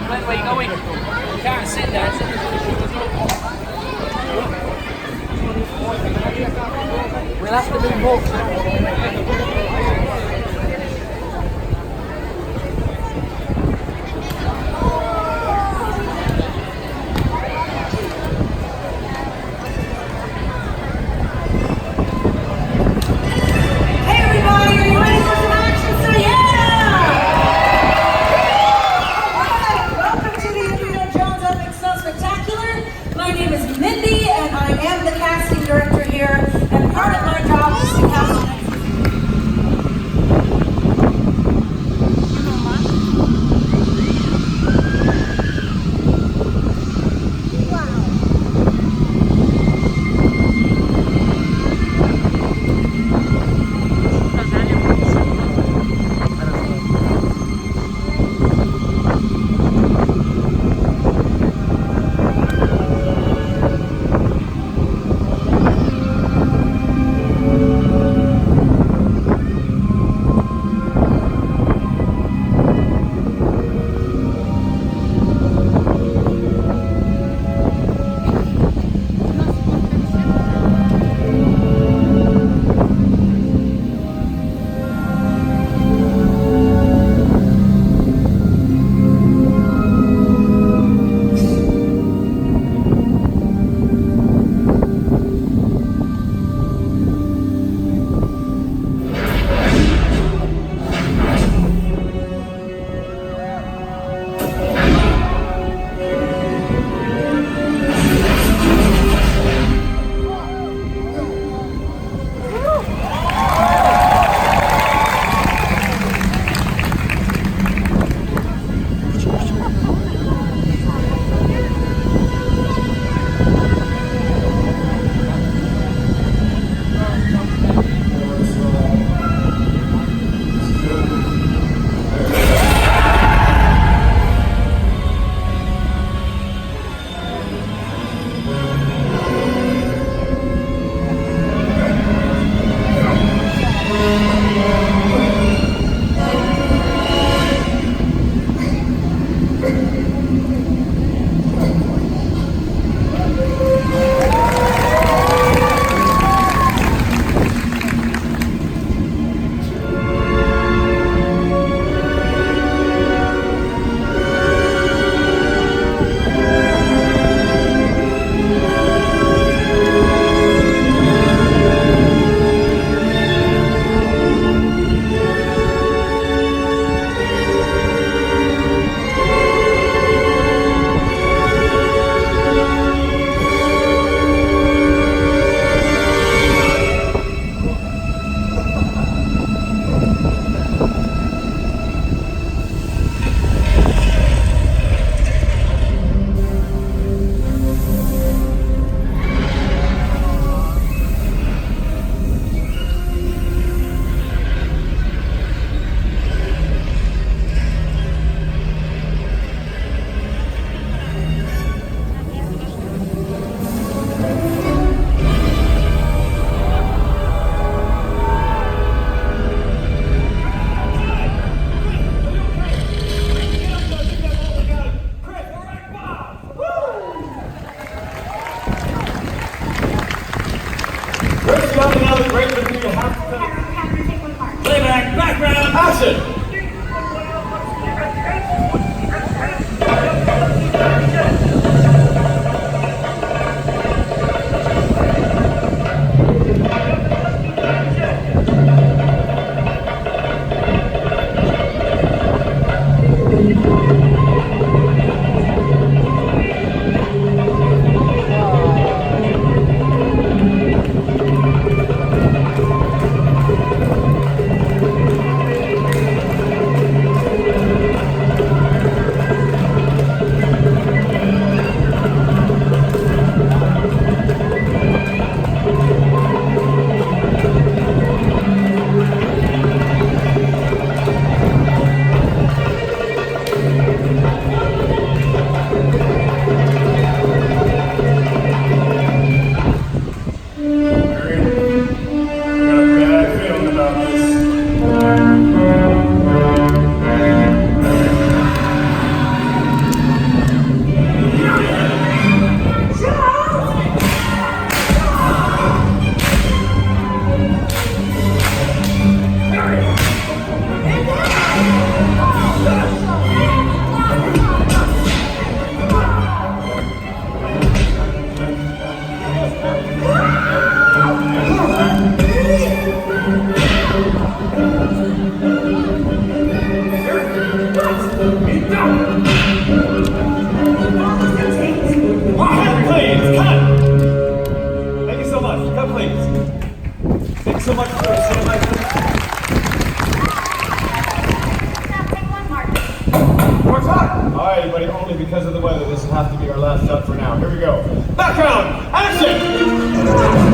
Where are you going? You can't sit there. We'll have to do more. Hey everybody, are you ready for some action? So yeah! Alright, welcome to the Indiana Jones Epic Snow Spectacular. My name is Mindy and I am the casting director here, and part of my job is to cast Cut, please, cut! Thank you so much. Cut, please. Thank you so much for cinema. More time! Alright, buddy, only because of the weather, this will have to be our last shot for now. Here we go. Background, action!